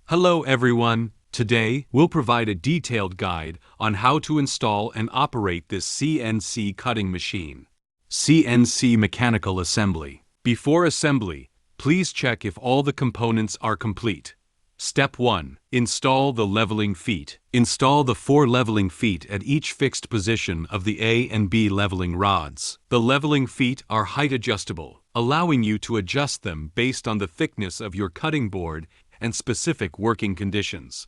Hello everyone, today we'll provide a detailed guide on how to install and operate this CNC cutting machine. CNC mechanical assembly. Before assembly, please check if all the components are complete. Step 1. Install the leveling feet. Install the 4 leveling feet at each fixed position of the A and B leveling rods. The leveling feet are height adjustable, allowing you to adjust them based on the thickness of your cutting board and specific working conditions.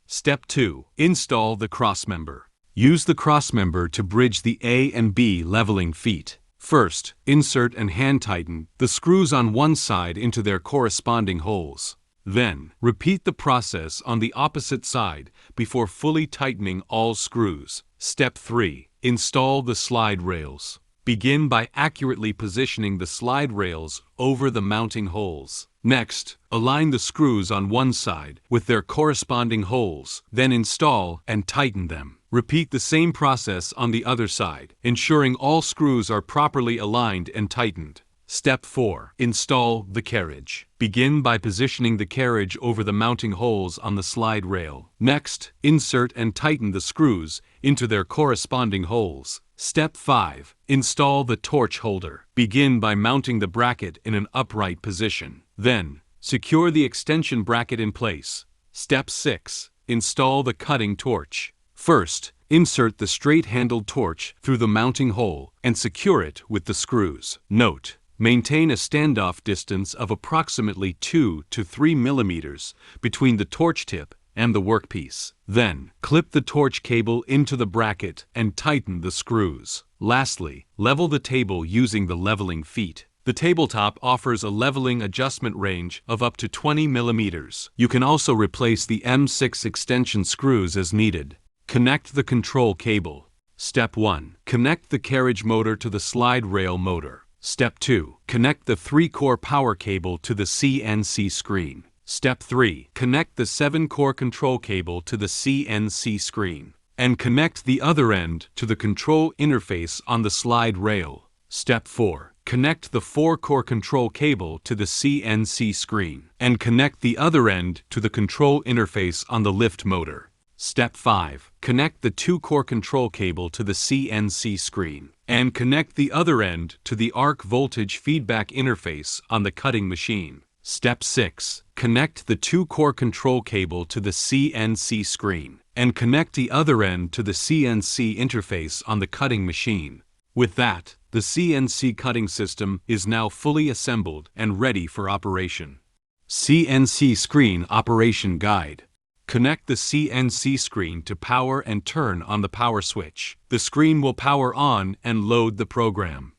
Step 2. Install the crossmember. Use the crossmember to bridge the A and B leveling feet. First, insert and hand tighten the screws on one side into their corresponding holes. Then, repeat the process on the opposite side before fully tightening all screws. Step 3. Install the slide rails. Begin by accurately positioning the slide rails over the mounting holes. Next, align the screws on one side with their corresponding holes, then install and tighten them. Repeat the same process on the other side, ensuring all screws are properly aligned and tightened. Step 4. Install the carriage. Begin by positioning the carriage over the mounting holes on the slide rail. Next, insert and tighten the screws into their corresponding holes. Step 5. Install the torch holder. Begin by mounting the bracket in an upright position. Then, secure the extension bracket in place. Step 6. Install the cutting torch. First, insert the straight-handled torch through the mounting hole and secure it with the screws. Note: maintain a standoff distance of approximately 2 to 3 millimeters between the torch tip and the workpiece. Then, clip the torch cable into the bracket and tighten the screws. Lastly, level the table using the leveling feet. The tabletop offers a leveling adjustment range of up to 20 millimeters. You can also replace the M6 extension screws as needed. Connect the control cable. Step 1. Connect the carriage motor to the slide rail motor. Step 2. Connect the 3-core power cable to the CNC screen. Step 3. Connect the 7-core control cable to the CNC screen. And connect the other end to the control interface on the slide rail. Step 4. Connect the 4-core control cable to the CNC screen. And connect the other end to the control interface on the lift motor. Step 5. Connect the 2-core control cable to the CNC screen. And connect the other end to the arc voltage feedback interface on the cutting machine. Step 6. Connect the 2-core control cable to the CNC screen. And connect the other end to the CNC interface on the cutting machine. With that, the CNC cutting system is now fully assembled and ready for operation. CNC Screen Operation Guide. Connect the CNC screen to power and turn on the power switch. The screen will power on and load the program.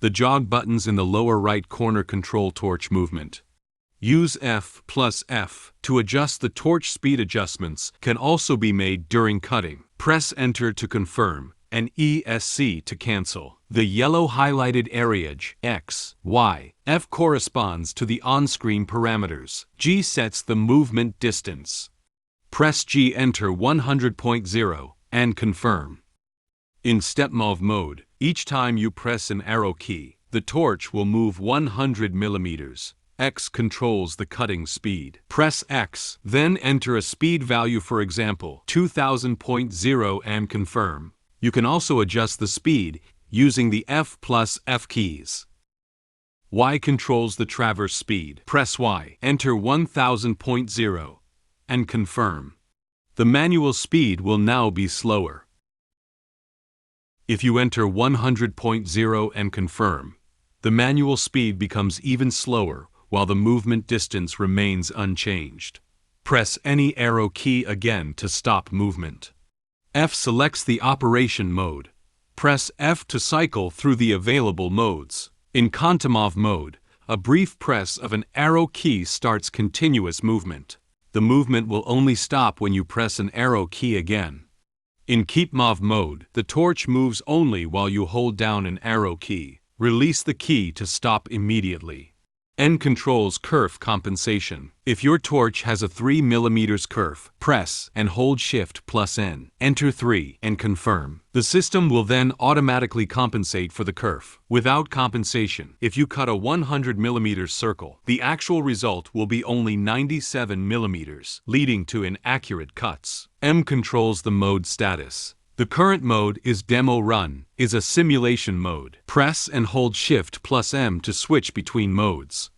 The jog buttons in the lower right corner control torch movement. Use F+F to adjust the torch speed. Adjustments can also be made during cutting. Press Enter to confirm and ESC to cancel. The yellow highlighted area X, Y, F corresponds to the on-screen parameters. G sets the movement distance. Press G, enter 100.0, and confirm. In step mode, each time you press an arrow key, the torch will move 100 millimeters. X controls the cutting speed. Press X, then enter a speed value, for example, 2000.0, and confirm. You can also adjust the speed using the F+F keys. Y controls the traverse speed. Press Y, enter 1000.0. and confirm. The manual speed will now be slower. If you enter 100.0 and confirm, the manual speed becomes even slower while the movement distance remains unchanged. Press any arrow key again to stop movement. F selects the operation mode. Press F to cycle through the available modes. In Contimov mode, a brief press of an arrow key starts continuous movement. The movement will only stop when you press an arrow key again. In Keepmov mode, the torch moves only while you hold down an arrow key. Release the key to stop immediately. N controls kerf compensation. If your torch has a 3 mm kerf, press and hold Shift plus N. Enter 3 and confirm. The system will then automatically compensate for the kerf. Without compensation, if you cut a 100 mm circle, the actual result will be only 97 mm, leading to inaccurate cuts. M controls the mode status. The current mode is Demo Run, is a simulation mode. Press and hold Shift plus M to switch between modes.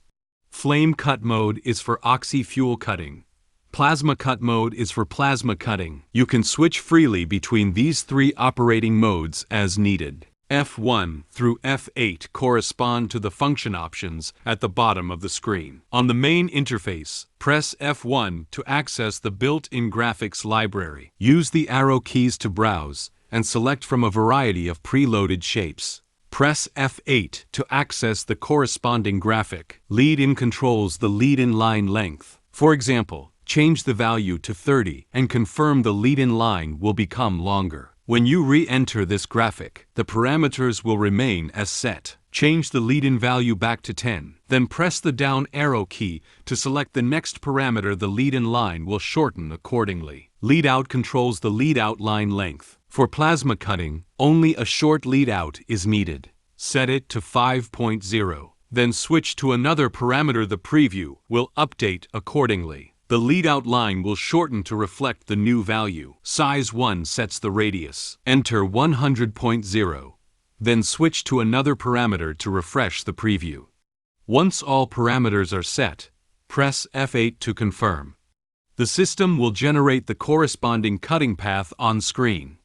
Flame cut mode is for oxy-fuel cutting. Plasma cut mode is for plasma cutting. You can switch freely between these three operating modes as needed. F1 through F8 correspond to the function options at the bottom of the screen. On the main interface, press F1 to access the built-in graphics library. Use the arrow keys to browse and select from a variety of preloaded shapes. Press F8 to access the corresponding graphic. Lead-in controls the lead-in line length. For example, change the value to 30 and confirm the lead-in line will become longer. When you re-enter this graphic, the parameters will remain as set. Change the lead-in value back to 10, then press the down arrow key to select the next parameter. The lead-in line will shorten accordingly. Lead-out controls the lead-out line length. For plasma cutting, only a short lead-out is needed. Set it to 5.0, then switch to another parameter. The preview will update accordingly. The lead-out line will shorten to reflect the new value. Size 1 sets the radius. Enter 100.0. Then switch to another parameter to refresh the preview. Once all parameters are set, press F8 to confirm. The system will generate the corresponding cutting path on screen.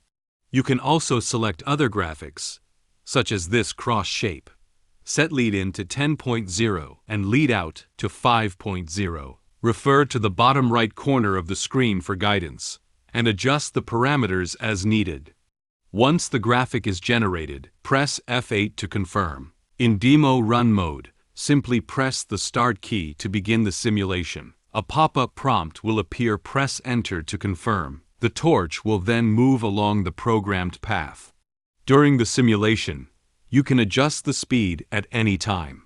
You can also select other graphics, such as this cross shape. Set lead-in to 10.0 and lead-out to 5.0. Refer to the bottom right corner of the screen for guidance, and adjust the parameters as needed. Once the graphic is generated, press F8 to confirm. In Demo Run mode, simply press the Start key to begin the simulation. A pop-up prompt will appear. Press Enter to confirm. The torch will then move along the programmed path. During the simulation, you can adjust the speed at any time.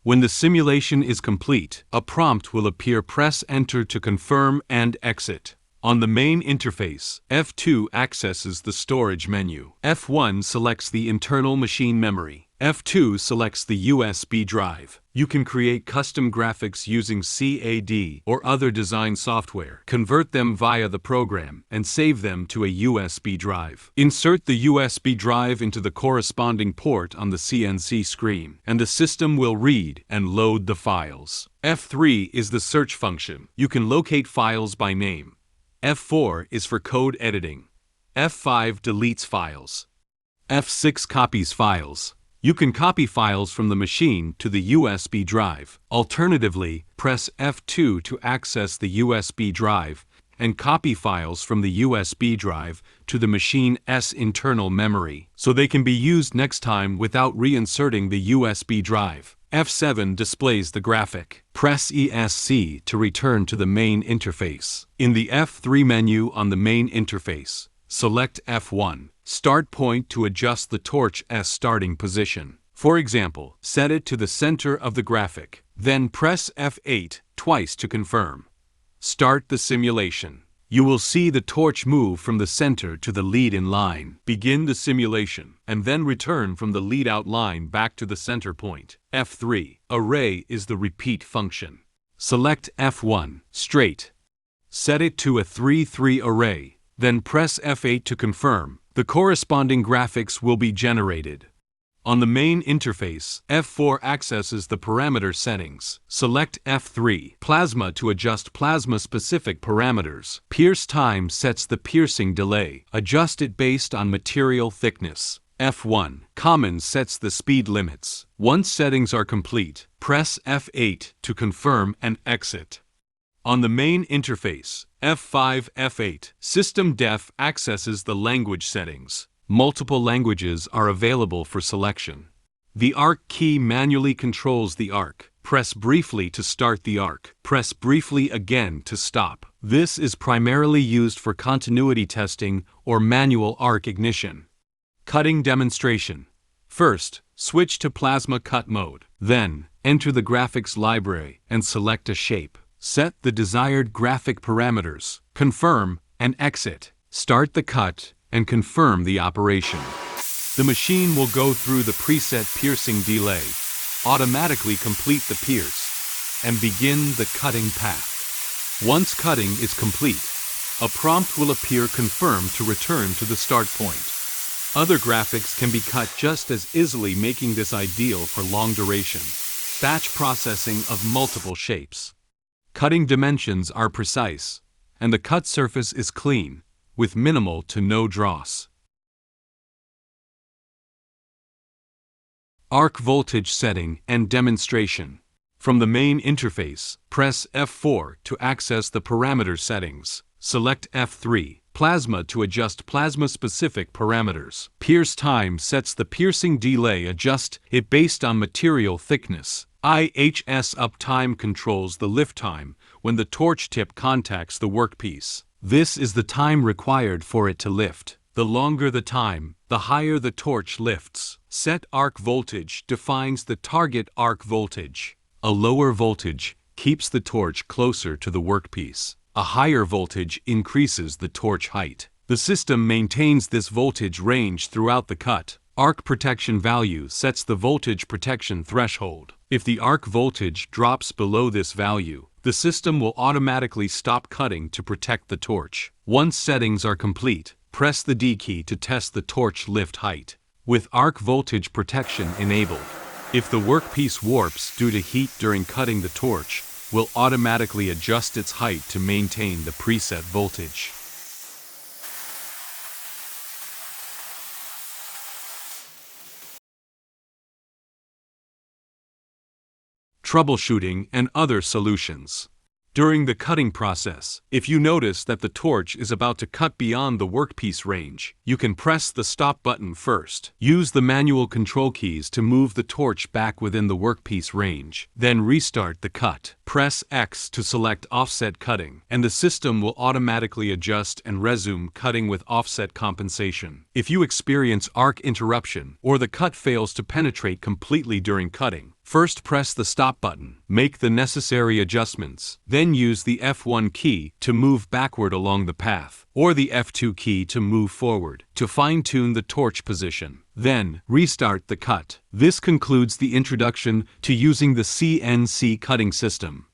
When the simulation is complete, a prompt will appear. Press Enter to confirm and exit. On the main interface, F2 accesses the storage menu. F1 selects the internal machine memory. F2 selects the USB drive. You can create custom graphics using CAD or other design software. Convert them via the program and save them to a USB drive. Insert the USB drive into the corresponding port on the CNC screen, and the system will read and load the files. F3 is the search function. You can locate files by name. F4 is for code editing. F5 deletes files. F6 copies files. You can copy files from the machine to the USB drive. Alternatively, press F2 to access the USB drive and copy files from the USB drive to the machine's internal memory, so they can be used next time without reinserting the USB drive. F7 displays the graphic. Press ESC to return to the main interface. In the F3 menu on the main interface, select F1. Start point to adjust the torch's starting position. For example, set it to the center of the graphic. Then press F8 twice to confirm. Start the simulation. You will see the torch move from the center to the lead-in line. Begin the simulation, and then return from the lead-out line back to the center point. F3. Array is the repeat function. Select F1, straight. Set it to a 3-3 array. Then press F8 to confirm. The corresponding graphics will be generated. On the main interface, F4 accesses the parameter settings. Select F3, Plasma, to adjust plasma-specific parameters. Pierce time sets the piercing delay. Adjust it based on material thickness. F1, Common, sets the speed limits. Once settings are complete, press F8 to confirm and exit. On the main interface, F5, F8, System Def accesses the language settings. Multiple languages are available for selection. The arc key manually controls the arc. Press briefly to start the arc. Press briefly again to stop. This is primarily used for continuity testing or manual arc ignition. Cutting demonstration. First, switch to plasma cut mode. Then, enter the graphics library and select a shape. Set the desired graphic parameters, confirm, and exit. Start the cut and confirm the operation. The machine will go through the preset piercing delay, automatically complete the pierce, and begin the cutting path. Once cutting is complete, a prompt will appear confirmed to return to the start point. Other graphics can be cut just as easily, making this ideal for long duration batch processing of multiple shapes. Cutting dimensions are precise, and the cut surface is clean, with minimal to no dross. Arc voltage setting and demonstration. From the main interface, press F4 to access the parameter settings. Select F3, Plasma, to adjust plasma-specific parameters. Pierce time sets the piercing delay, adjust it based on material thickness. IHS uptime controls the lift time when the torch tip contacts the workpiece. This is the time required for it to lift. The longer the time, the higher the torch lifts. Set arc voltage defines the target arc voltage. A lower voltage keeps the torch closer to the workpiece. A higher voltage increases the torch height. The system maintains this voltage range throughout the cut. Arc protection value sets the voltage protection threshold. If the arc voltage drops below this value, the system will automatically stop cutting to protect the torch. Once settings are complete, press the D key to test the torch lift height. With arc voltage protection enabled, if the workpiece warps due to heat during cutting, the torch will automatically adjust its height to maintain the preset voltage. Troubleshooting and other solutions. During the cutting process, if you notice that the torch is about to cut beyond the workpiece range, you can press the stop button first. Use the manual control keys to move the torch back within the workpiece range. Then restart the cut. Press X to select offset cutting, and the system will automatically adjust and resume cutting with offset compensation. If you experience arc interruption or the cut fails to penetrate completely during cutting, first press the stop button, make the necessary adjustments, then use the F1 key to move backward along the path, or the F2 key to move forward, to fine-tune the torch position. Then, restart the cut. This concludes the introduction to using the CNC cutting system.